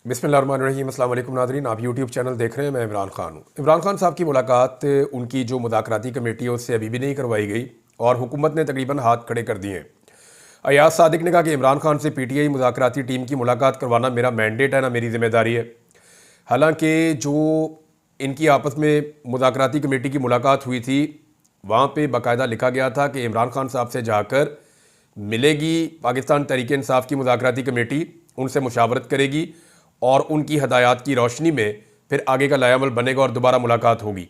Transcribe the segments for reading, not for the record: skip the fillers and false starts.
बिस्मिल्लाहिर्रहमानिर्रहीम। अस्सलाम वालेकुम नाज़रीन, आप यूट्यूब चैनल देख रहे हैं। मैं इमरान खान हूँ। इमरान खान साहब की मुलाकात उनकी जो मुज़ाकराती कमेटी है उससे अभी भी नहीं करवाई गई और हुकूमत ने तकरीबन हाथ खड़े कर दिए हैं। अयाज सादिक ने कहा कि इमरान खान से पीटीआई मुज़ाकराती टीम की मुलाकात करवाना मेरा मैंडेट है, ना मेरी ज़िम्मेदारी है। हालांकि जो इनकी आपस में मुज़ाकराती कमेटी की मुलाकात हुई थी वहाँ पे बाकायदा लिखा गया था कि इमरान खान साहब से जाकर मिलेगी पाकिस्तान तहरीक इंसाफ की मुज़ाकराती कमेटी, उनसे मुशावरत करेगी और उनकी हदायत की रोशनी में फिर आगे का लायामल बनेगा और दोबारा मुलाकात होगी।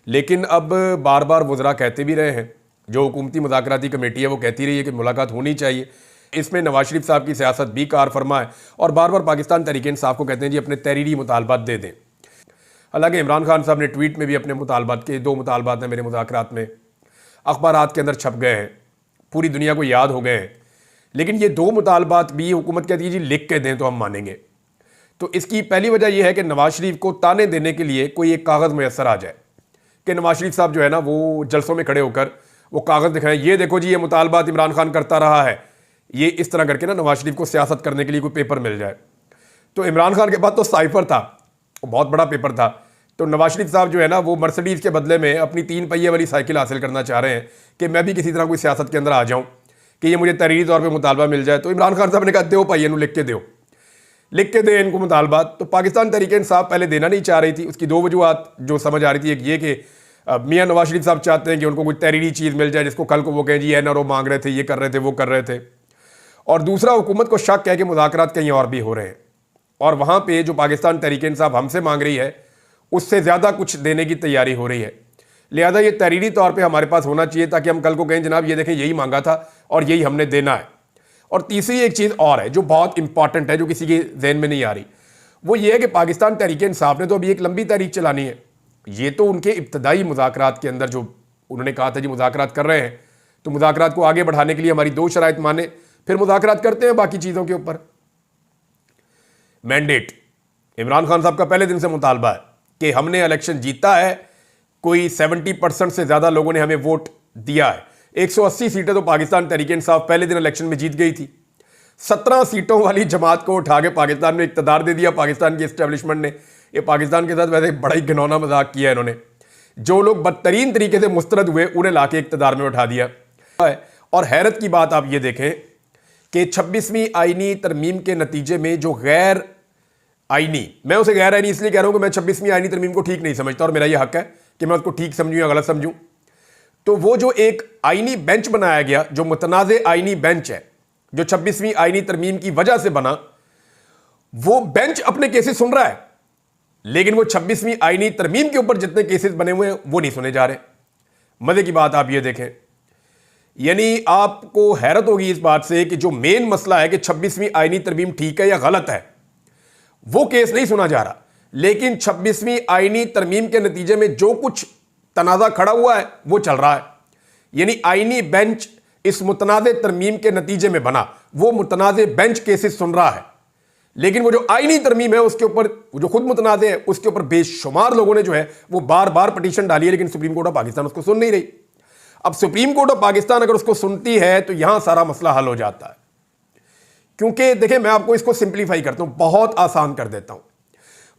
लेकिन अब बार बार वज़रा कहते भी रहे हैं, जो हुकूमती मुज़ाकराती कमेटी है वो कहती रही है कि मुलाकात होनी चाहिए। इसमें नवाज शरीफ साहब की सियासत भी कार फरमा है और बार बार पाकिस्तान तहरीक इंसाफ को कहते हैं जी अपने तहरीरी मुतालबात दे दें। हालांकि इमरान खान साहब ने ट्वीट में भी अपने मुतालबात के 2 मुतालबात हैं मेरे मुज़ाकरात में, अखबारात के अंदर छप गए हैं, पूरी दुनिया को याद हो गए हैं। लेकिन ये 2 मुतालबात भी हुकूमत कहती है जी लिख के दें तो हम मानेंगे। तो इसकी पहली वजह यह है कि नवाज शरीफ को ताने देने के लिए कोई एक कागज़ मैसर आ जाए कि नवाज शरीफ साहब जो है ना वो जलसों में खड़े होकर वो कागज़ दिखाएं, ये देखो जी ये मुतालबात इमरान खान करता रहा है, ये इस तरह करके ना नवाज शरीफ को सियासत करने के लिए कोई पेपर मिल जाए। तो इमरान खान के पास तो साइफर था, वो बहुत बड़ा पेपर था। तो नवाज शरीफ साहब जो है ना वो मर्सिडीज़ के बदले में अपनी 3 पहिए वाली साइकिल हासिल करना चाह रहे हैं कि मैं भी किसी तरह कोई सियासत के अंदर आ जाऊँ कि ये मुझे तहरीरी तौर पर मुतालबा मिल जाए। तो इमरान खान साहब ने कहा दो पहिए लिख के दो, लिख के दे इनको मुतालबात। तो पाकिस्तान तहरीक इंसाफ पहले देना नहीं चाह रही थी। उसकी 2 वजूहत जो समझ आ रही थी, एक ये कि मियाँ नवाज शरीफ साहब चाहते हैं कि उनको कोई तहरीरी चीज़ मिल जाए जिसको कल को वो कहें जी एनआरओ मांग रहे थे, ये कर रहे थे, वो कर रहे थे। और दूसरा हुकूमत को शक है कि मुज़ाकरात कहीं और भी हो रहे हैं और वहाँ पर जो पाकिस्तान तहरीक इंसाफ हमसे मांग रही है उससे ज़्यादा कुछ देने की तैयारी हो रही है। लिहाजा ये तहरीरी तौर पर हमारे पास होना चाहिए ताकि हम कल को कहें जनाब ये देखें यही मांगा था और यही हमने देना है। और तीसरी एक चीज़ और है जो बहुत इंपॉर्टेंट है, जो किसी के जहन में नहीं आ रही, वो ये है कि पाकिस्तान तहरीक इंसाफ ने तो अभी एक लंबी तारीख चलानी है। ये तो उनके इब्तदाई मुज़ाकरात के अंदर जो उन्होंने कहा था जी मुज़ाकरात कर रहे हैं, तो मुज़ाकरात को आगे बढ़ाने के लिए हमारी 2 शराइत माने, फिर मुज़ाकरात करते हैं बाकी चीज़ों के ऊपर। मैंडेट इमरान खान साहब का पहले दिन से मुतालबा है कि हमने इलेक्शन जीता है, कोई 70% से ज़्यादा लोगों ने हमें वोट दिया है। 180 सीटें तो पाकिस्तान तहरीक इंसाफ पहले दिन इलेक्शन में जीत गई थी। 17 सीटों वाली जमात को उठा के पाकिस्तान में इक़्तिदार दे दिया पाकिस्तान की एस्टेब्लिशमेंट ने। ये पाकिस्तान के साथ वैसे बड़ा ही घिनौना मजाक किया इन्होंने। जो लोग बदतरीन तरीके से मुस्तरद हुए उन्हें लाके इक़्तिदार में उठा दिया। और हैरत की बात आप ये देखें कि 26वीं आईनी तरमीम के नतीजे में जो गैर आईनी, मैं उसे गैर आईनी इसलिए कह रहा हूं कि मैं 26वीं आईनी तरमीम को ठीक नहीं समझता और मेरा यह हक है कि मैं उसको ठीक समझूं या गलत समझूं। तो वो जो एक आईनी बेंच बनाया गया, जो मुतनाज़े आईनी बेंच है, जो 26वीं आईनी तरमीम की वजह से बना, वो बेंच अपने केसेस सुन रहा है, लेकिन वो 26वीं आईनी तरमीम के ऊपर जितने केसेस बने हुए हैं वो नहीं सुने जा रहे। मजे की बात आप ये देखें, यानी आपको हैरत होगी इस बात से कि जो मेन मसला है कि 26वीं आईनी तरमीम ठीक है या गलत है, वो केस नहीं सुना जा रहा। लेकिन 26वीं आईनी तरमीम के नतीजे में जो कुछ तनाज़ा खड़ा हुआ है वो चल रहा है। यानी आईनी बेंच इस मुतनाज़े तरमीम के नतीजे में बना, वो मुतनाज़े बेंच केसेस सुन रहा है, लेकिन वो जो आईनी तरमीम है उसके ऊपर, जो खुद मुतनाज़े है उसके ऊपर बेशुमार लोगों ने जो है वो बार बार पटिशन डाली है, लेकिन सुप्रीम कोर्ट ऑफ पाकिस्तान उसको सुन नहीं रही। अब सुप्रीम कोर्ट ऑफ पाकिस्तान अगर उसको सुनती है तो यहां सारा मसला हल हो जाता है। क्योंकि देखिए मैं आपको इसको सिंप्लीफाई करता हूं, बहुत आसान कर देता हूं।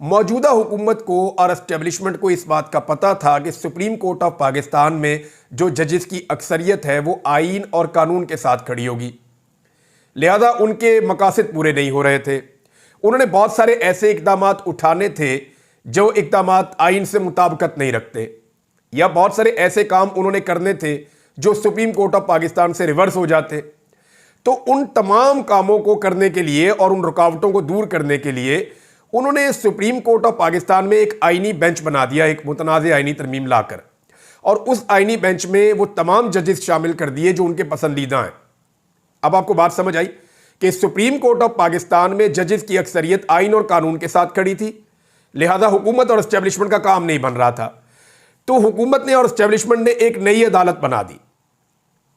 मौजूदा हुकूमत को और एस्टेब्लिशमेंट को इस बात का पता था कि सुप्रीम कोर्ट ऑफ पाकिस्तान में जो जजेस की अक्सरियत है वो आईन और कानून के साथ खड़ी होगी, लिहाजा उनके मकासद पूरे नहीं हो रहे थे। उन्होंने बहुत सारे ऐसे इकदामात उठाने थे जो इकदामात आईन से मुताबिकत नहीं रखते, या बहुत सारे ऐसे काम उन्होंने करने थे जो सुप्रीम कोर्ट ऑफ पाकिस्तान से रिवर्स हो जाते। तो उन तमाम कामों को करने के लिए और उन रुकावटों को दूर करने के लिए उन्होंने सुप्रीम कोर्ट ऑफ पाकिस्तान में एक आईनी बेंच बना दिया, एक मुतनाज़े आईनी तरमीम लाकर, और उस आईनी बेंच में वो तमाम जजेस शामिल कर दिए जो उनके पसंदीदा हैं। अब आपको बात समझ आई कि सुप्रीम कोर्ट ऑफ पाकिस्तान में जजेस की अक्सरियत आईन और कानून के साथ खड़ी थी, लिहाजा हुकूमत और एस्टेब्लिशमेंट का काम नहीं बन रहा था। तो हुकूमत ने और एस्टेब्लिशमेंट ने एक नई अदालत बना दी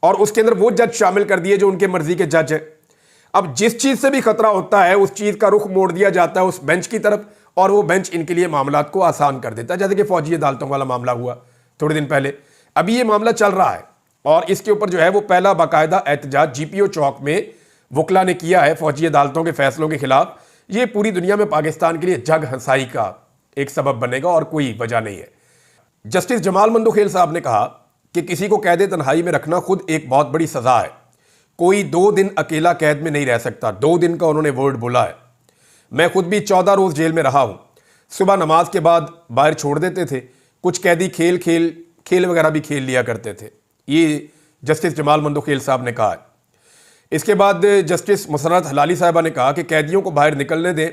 और उसके अंदर वो जज शामिल कर दिए जो उनके मर्जी के जज हैं। अब जिस चीज से भी खतरा होता है उस चीज का रुख मोड़ दिया जाता है उस बेंच की तरफ, और वो बेंच इनके लिए मामलात को आसान कर देता है। जैसे कि फौजी अदालतों वाला मामला हुआ थोड़े दिन पहले, अभी ये मामला चल रहा है और इसके ऊपर जो है वो पहला बाकायदा एहतजाज जीपीओ चौक में वकला ने किया है फौजी अदालतों के फैसलों के खिलाफ। ये पूरी दुनिया में पाकिस्तान के लिए जग हंसाई का एक सबब बनेगा और कोई वजह नहीं है। जस्टिस जमाल मंदोखेल साहब ने कहा कि किसी को कैद तन्हाई में रखना खुद एक बहुत बड़ी सजा है। कोई 2 दिन अकेला कैद में नहीं रह सकता। 2 दिन का उन्होंने वर्ड बोला है। मैं खुद भी 14 रोज जेल में रहा हूं। सुबह नमाज के बाद बाहर छोड़ देते थे। कुछ कैदी खेल वगैरह भी खेल लिया करते थे। ये जस्टिस जमाल मंदोखेल साहब ने कहा है। इसके बाद जस्टिस मुसर्रत हलाली साहबा ने कहा कि कैदियों को बाहर निकलने दें,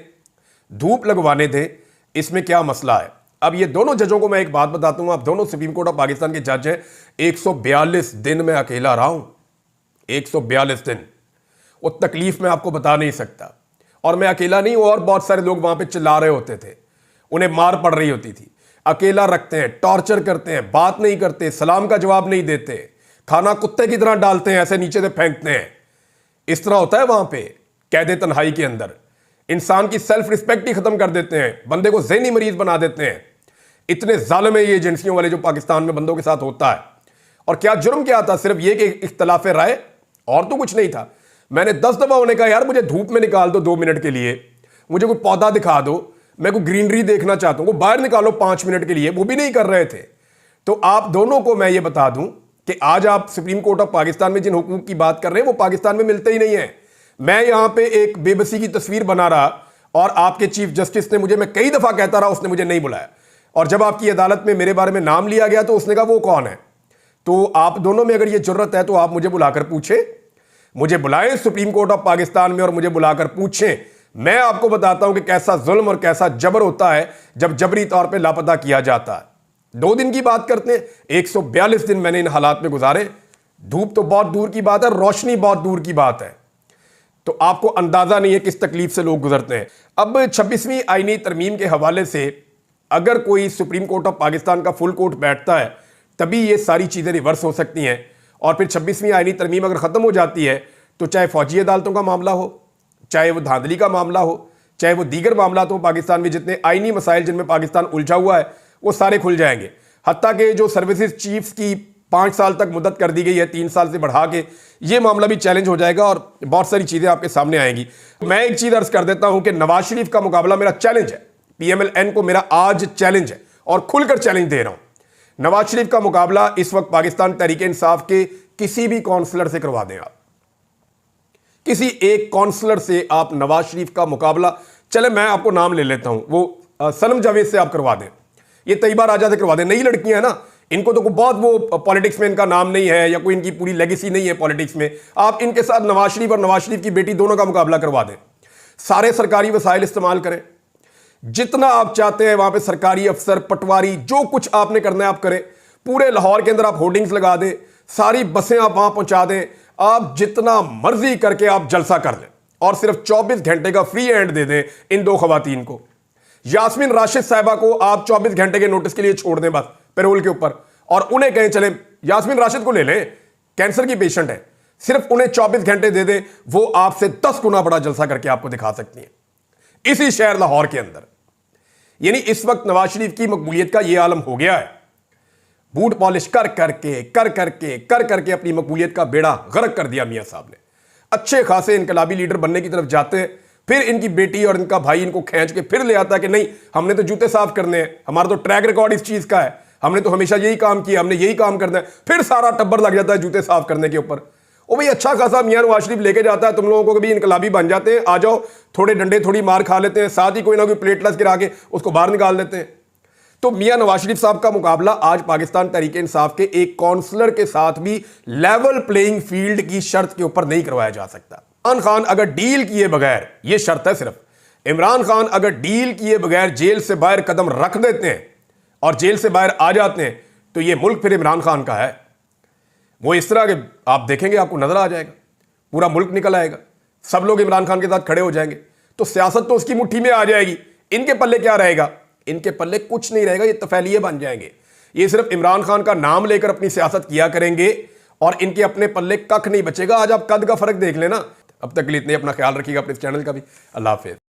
धूप लगवाने दें, इसमें क्या मसला है। अब ये दोनों जजों को मैं एक बात बताता हूं, आप दोनों सुप्रीम कोर्ट ऑफ पाकिस्तान के जज हैं। 142 दिन में अकेला रहा हूं, 142 दिन। वो तकलीफ मैं आपको बता नहीं सकता। और मैं अकेला नहीं हूं, और बहुत सारे लोग वहां पे चिल्ला रहे होते थे, उन्हें मार पड़ रही होती थी। अकेला रखते हैं, टॉर्चर करते हैं, बात नहीं करते, सलाम का जवाब नहीं देते, खाना कुत्ते की तरह डालते हैं, ऐसे नीचे से फेंकते हैं। इस तरह होता है वहां पे कैद तन्हाई के अंदर। इंसान की सेल्फ रिस्पेक्ट ही खत्म कर देते हैं, बंदे को ज़हनी मरीज बना देते हैं। इतने जालिम है ये एजेंसियों वाले जो पाकिस्तान में बंदों के साथ होता है। और क्या जुर्म क्या था? सिर्फ ये कि इख्तलाफ राय, और तो कुछ नहीं था। मैंने 10 दफा उन्हें कहा यार मुझे धूप में निकाल दो 2 मिनट के लिए, मुझे कोई पौधा दिखा दो, मैं कोई ग्रीनरी देखना चाहता हूं, वो बाहर निकालो 5 मिनट के लिए, वो भी नहीं कर रहे थे। तो आप दोनों को मैं ये बता दूं कि आज आप सुप्रीम कोर्ट ऑफ पाकिस्तान में जिन हुकूक की बात कर रहे हैं वो पाकिस्तान में मिलते ही नहीं है। मैं यहां पे एक बेबसी की तस्वीर बना रहा और आपके चीफ जस्टिस ने मुझे, मैं कई दफा कहता रहा, उसने मुझे नहीं बुलाया। और जब आपकी अदालत में मेरे बारे में नाम लिया गया तो उसने कहा वो कौन है। तो आप दोनों में अगर ये जुर्रत है तो आप मुझे बुलाकर पूछे, मुझे बुलाएं सुप्रीम कोर्ट ऑफ पाकिस्तान में और मुझे बुलाकर पूछें। मैं आपको बताता हूं कि कैसा जुल्म और कैसा जबर होता है जब जबरी तौर पे लापता किया जाता है। 2 दिन की बात करते हैं, 142 दिन मैंने इन हालात में गुजारे। धूप तो बहुत दूर की बात है, रोशनी बहुत दूर की बात है। तो आपको अंदाजा नहीं है किस तकलीफ से लोग गुजरते हैं। अब 26वीं आईनी तरमीम के हवाले से अगर कोई सुप्रीम कोर्ट ऑफ पाकिस्तान का फुल कोर्ट बैठता है तभी ये सारी चीजें रिवर्स हो सकती हैं। और फिर 26वीं आईनी तरमीम अगर खत्म हो जाती है तो चाहे फौजी अदालतों का मामला हो, चाहे वो धांधली का मामला हो, चाहे वो दीगर मामला हो, पाकिस्तान में जितने आईनी मसाइल जिनमें पाकिस्तान उलझा हुआ है वो सारे खुल जाएंगे। हत्ता कि जो सर्विसेज चीफ्स की 5 साल तक मुद्दत कर दी गई है, 3 साल से बढ़ा के, ये मामला भी चैलेंज हो जाएगा और बहुत सारी चीजें आपके सामने आएंगी। मैं एक चीज अर्ज कर देता हूं कि नवाज शरीफ का मुकाबला मेरा चैलेंज है, PMLN को मेरा आज चैलेंज है और खुलकर चैलेंज दे रहा हूं। नवाज शरीफ का मुकाबला इस वक्त पाकिस्तान तहरीक इंसाफ के किसी भी काउंसलर से करवा दें आप, किसी एक काउंसलर से आप नवाज शरीफ का मुकाबला, चले मैं आपको नाम ले लेता हूं, वो सनम जावेद से आप करवा दें, ये तैयबा राजा से करवा दें। नई लड़कियां हैं ना, इनको तो बहुत वो पॉलिटिक्स में इनका नाम नहीं है या कोई इनकी पूरी लेगेसी नहीं है पॉलिटिक्स में, आप इनके साथ नवाज शरीफ और नवाज शरीफ की बेटी दोनों का मुकाबला करवा दें। सारे सरकारी वसाइल इस्तेमाल करें, जितना आप चाहते हैं वहां पे सरकारी अफसर, पटवारी, जो कुछ आपने करना है आप करें। पूरे लाहौर के अंदर आप होर्डिंग्स लगा दें, सारी बसें आप वहां पहुंचा दें, आप जितना मर्जी करके आप जलसा कर लें और सिर्फ 24 घंटे का फ्री हैंड दे दें इन 2 खवातीन को। यास्मीन राशिद साहिबा को आप 24 घंटे के नोटिस के लिए छोड़ दें बस पैरोल के ऊपर, और उन्हें कहें चले यास्मीन राशिद को ले लें, कैंसर की पेशेंट है, सिर्फ उन्हें 24 घंटे दे दें, वो आपसे 10 गुना बड़ा जलसा करके आपको दिखा सकती हैं इसी शहर लाहौर के अंदर। यानी इस वक्त नवाज शरीफ की मकबूलियत का यह आलम हो गया है, बूट पॉलिश कर करके अपनी मकबूलियत का बेड़ा गर्क कर दिया मियां साहब ने। अच्छे खासे इनकलाबी लीडर बनने की तरफ जाते हैं, फिर इनकी बेटी और इनका भाई इनको खींच के फिर ले आता है कि नहीं हमने तो जूते साफ करने हैं, हमारा तो ट्रैक रिकॉर्ड इस चीज का है, हमने तो हमेशा यही काम किया, हमने यही काम करना है। फिर सारा टब्बर लग जाता है जूते साफ करने के ऊपर। ओ भाई अच्छा खासा मियां नवाज शरीफ लेके जाता है, तुम लोगों को कभी इनकलाबी बन जाते हैं, आ जाओ थोड़े डंडे थोड़ी मार खा लेते हैं, साथ ही कोई ना कोई प्लेटलेस गिरा के उसको बाहर निकाल देते हैं। तो मियां नवाज शरीफ साहब का मुकाबला आज पाकिस्तान तहरीक इंसाफ के एक काउंसलर के साथ भी लेवल प्लेइंग फील्ड की शर्त के ऊपर नहीं करवाया जा सकता। इमरान खान अगर डील किए बगैर, यह शर्त है सिर्फ, इमरान खान अगर डील किए बगैर जेल से बाहर कदम रख देते हैं और जेल से बाहर आ जाते हैं तो यह मुल्क फिर इमरान खान का है। वो इस तरह के आप देखेंगे, आपको नजर आ जाएगा, पूरा मुल्क निकल आएगा, सब लोग इमरान खान के साथ खड़े हो जाएंगे, तो सियासत तो उसकी मुट्ठी में आ जाएगी। इनके पल्ले क्या रहेगा? इनके पल्ले कुछ नहीं रहेगा, ये तफैलिये बन जाएंगे। ये सिर्फ इमरान खान का नाम लेकर अपनी सियासत किया करेंगे और इनके अपने पल्ले कख नहीं बचेगा। आज आप कद का फर्क देख लेना। अब तक के लिए इतने, अपना ख्याल रखिएगा, अपने चैनल का भी। अल्लाह हाफिज़।